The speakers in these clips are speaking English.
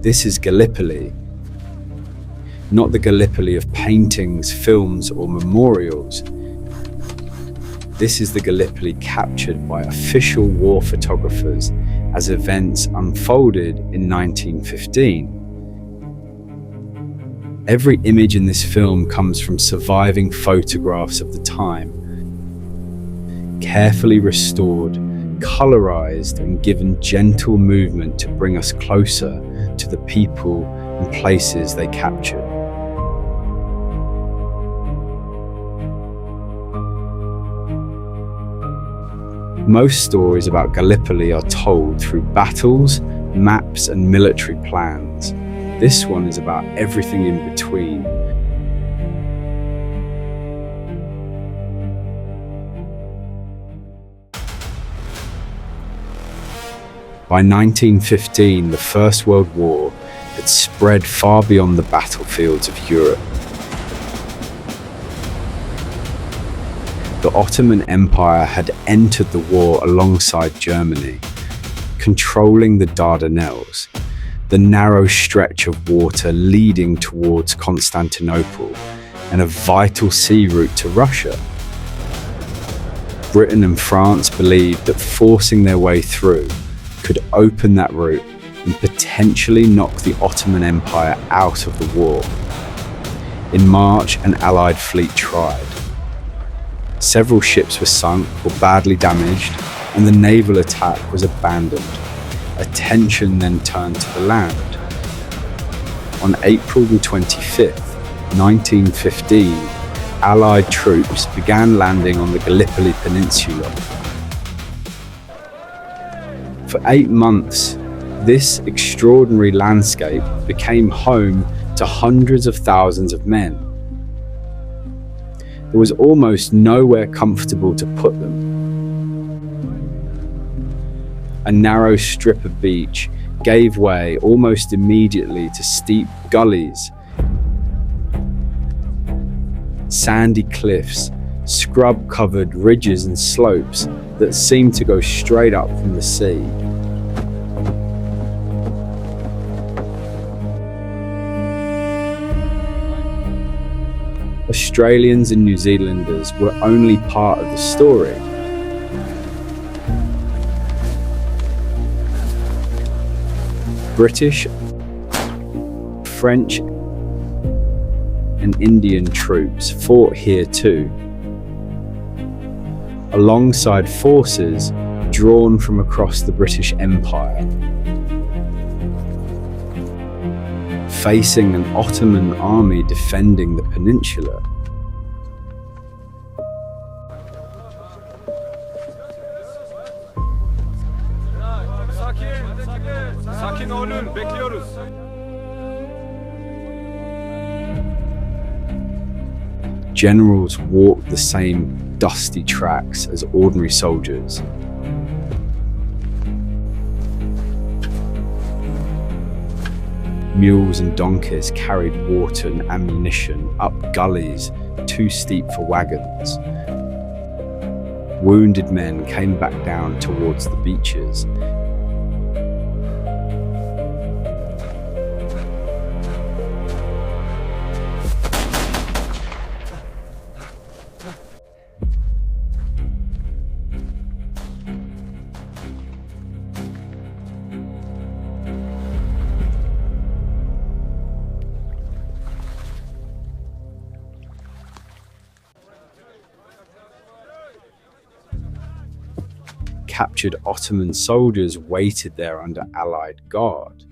This is Gallipoli, not the Gallipoli of paintings, films, or memorials. This is the Gallipoli captured by official war photographers as events unfolded in 1915. Every image in this film comes from surviving photographs of the time, carefully restored, colourised, and given gentle movement to bring us closer to the people and places they captured. Most stories about Gallipoli are told through battles, maps, and military plans. This one is about everything in between. By 1915, the First World War had spread far beyond the battlefields of Europe. The Ottoman Empire had entered the war alongside Germany, controlling the Dardanelles, the narrow stretch of water leading towards Constantinople and a vital sea route to Russia. Britain and France believed that forcing their way through could open that route and potentially knock the Ottoman Empire out of the war. In March, an Allied fleet tried. Several ships were sunk or badly damaged, and the naval attack was abandoned. Attention then turned to the land. On April the 25th, 1915, Allied troops began landing on the Gallipoli Peninsula. For 8 months, this extraordinary landscape became home to hundreds of thousands of men. There was almost nowhere comfortable to put them. A narrow strip of beach gave way almost immediately to steep gullies, sandy cliffs, scrub-covered ridges and slopes that seemed to go straight up from the sea. Australians and New Zealanders were only part of the story. British, French, and Indian troops fought here too, alongside forces drawn from across the British Empire, facing an Ottoman army defending the peninsula. Sakin olun, bekliyoruz. Generals walked the same dusty tracks as ordinary soldiers. Mules and donkeys carried water and ammunition up gullies too steep for wagons. Wounded men came back down towards the beaches. Captured Ottoman soldiers waited there under Allied guard.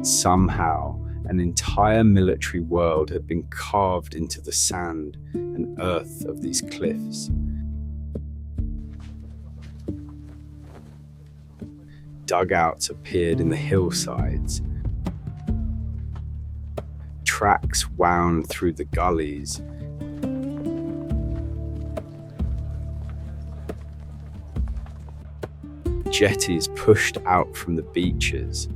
Somehow, an entire military world had been carved into the sand and earth of these cliffs. Dugouts appeared in the hillsides. Tracks wound through the gullies. Jetties pushed out from the beaches.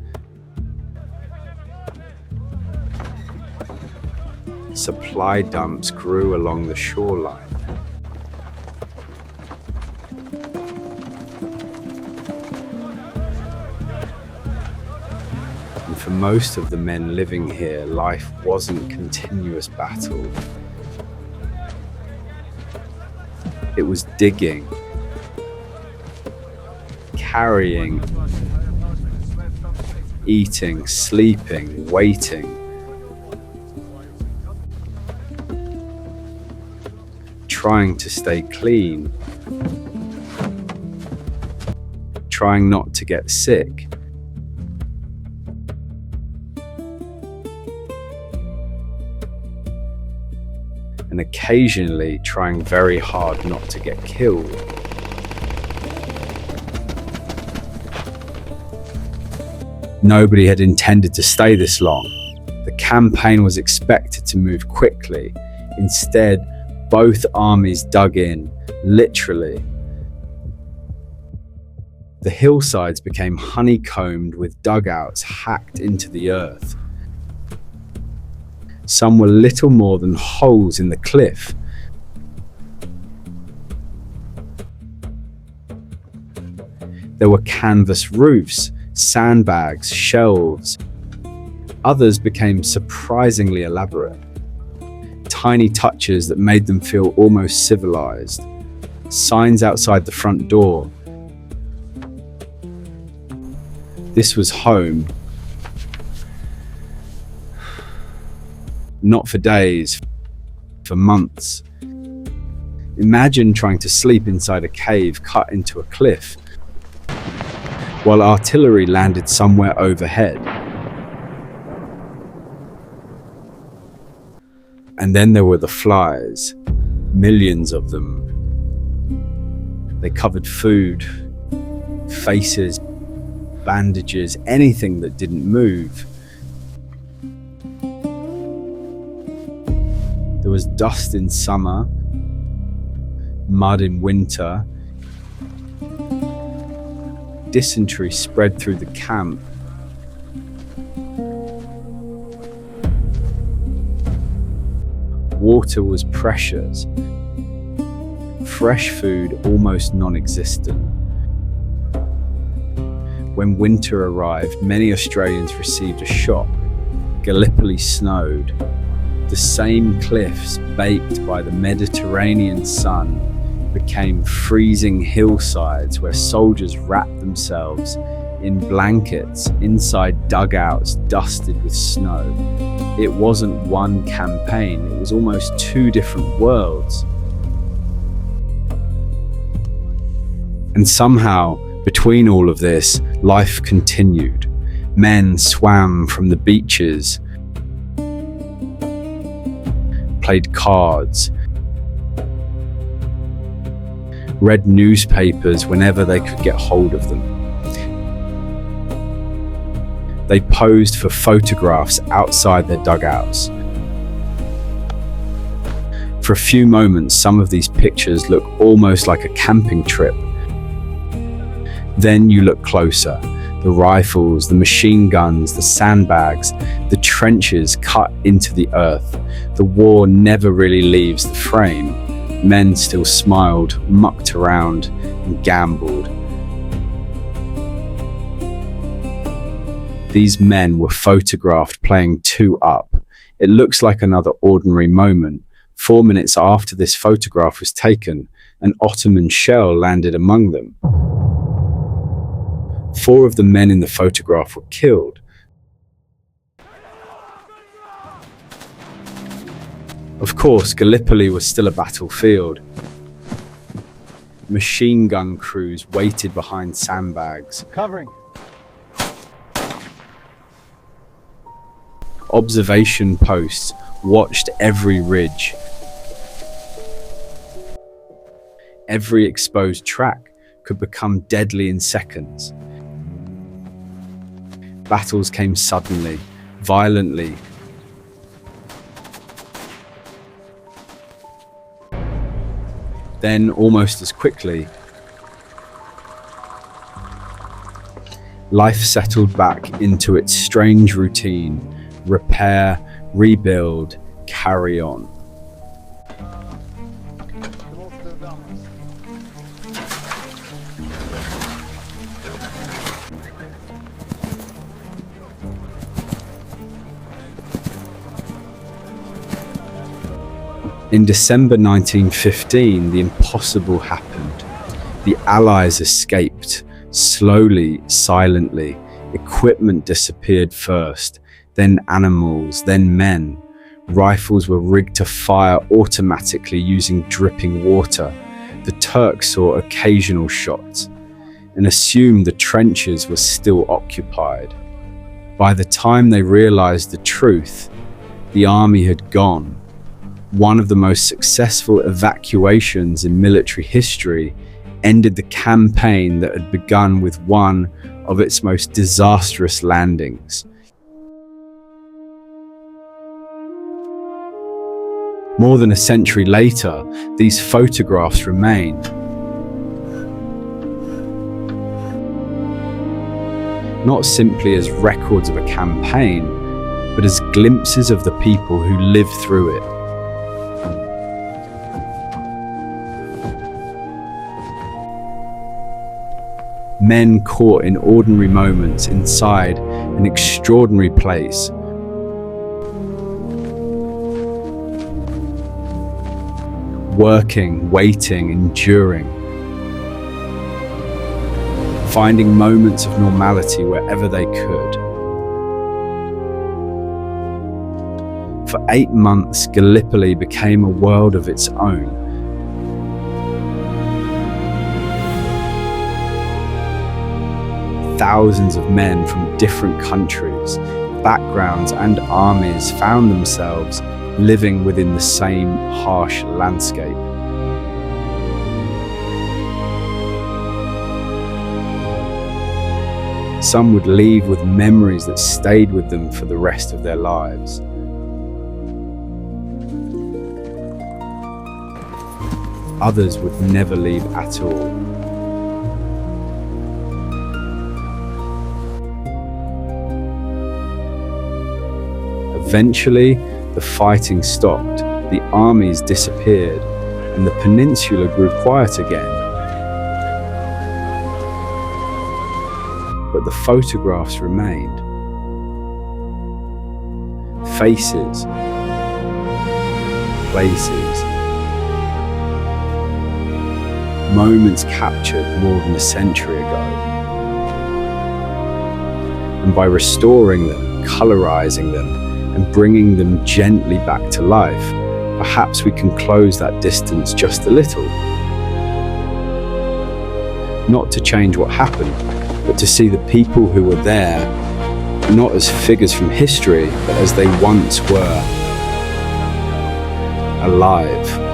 Supply dumps grew along the shoreline. for most of the men living here, life wasn't continuous battle. It was digging, carrying, eating, sleeping, waiting. Trying to stay clean. Trying not to get sick. And occasionally trying very hard not to get killed. Nobody had intended to stay this long. The campaign was expected to move quickly. Instead, both armies dug in, literally. The hillsides became honeycombed with dugouts hacked into the earth. Some were little more than holes in the cliff. There were canvas roofs, sandbags, shelves. Others became surprisingly elaborate. Tiny touches that made them feel almost civilized. Signs outside the front door. This was home. Not for days, for months. Imagine trying to sleep inside a cave cut into a cliff, while artillery landed somewhere overhead. And then there were the flies, millions of them. They covered food, faces, bandages, anything that didn't move. There was dust in summer, mud in winter. Dysentery spread through the camp. Water was precious. Fresh food almost non-existent. When winter arrived, many Australians received a shock. Gallipoli snowed. The same cliffs, baked by the Mediterranean sun, became freezing hillsides where soldiers wrapped themselves in blankets inside dugouts dusted with snow. It wasn't one campaign, it was almost two different worlds. And somehow, between all of this, life continued. Men swam from the beaches, played cards, read newspapers whenever they could get hold of them. They posed for photographs outside their dugouts. For a few moments, some of these pictures look almost like a camping trip. Then you look closer. The rifles, the machine guns, the sandbags, the trenches cut into the earth. The war never really leaves the frame. Men still smiled, mucked around, and gambled. These men were photographed playing two up. It looks like another ordinary moment. 4 minutes after this photograph was taken, an Ottoman shell landed among them. 4 of the men in the photograph were killed. Of course, Gallipoli was still a battlefield. Machine gun crews waited behind sandbags. Covering. Observation posts watched every ridge. Every exposed track could become deadly in seconds. Battles came suddenly, violently. Then, almost as quickly, life settled back into its strange routine. Repair, rebuild, carry on. In December 1915, the impossible happened. The Allies escaped, slowly, silently. Equipment disappeared first, then animals, then men. Rifles were rigged to fire automatically using dripping water. The Turks saw occasional shots and assumed the trenches were still occupied. By the time they realized the truth, the army had gone. One of the most successful evacuations in military history ended the campaign that had begun with one of its most disastrous landings. More than a century later, these photographs remain. Not simply as records of a campaign, but as glimpses of the people who lived through it. Men caught in ordinary moments inside an extraordinary place. Working, waiting, enduring. Finding moments of normality wherever they could. For 8 months, Gallipoli became a world of its own. Thousands of men from different countries, backgrounds and armies found themselves living within the same harsh landscape. Some would leave with memories that stayed with them for the rest of their lives. Others would never leave at all. Eventually, the fighting stopped, the armies disappeared, and the peninsula grew quiet again. But the photographs remained. Faces, places, moments captured more than a century ago. And by restoring them, colorizing them, and bringing them gently back to life, perhaps we can close that distance just a little. Not to change what happened, but to see the people who were there, not as figures from history, but as they once were, alive.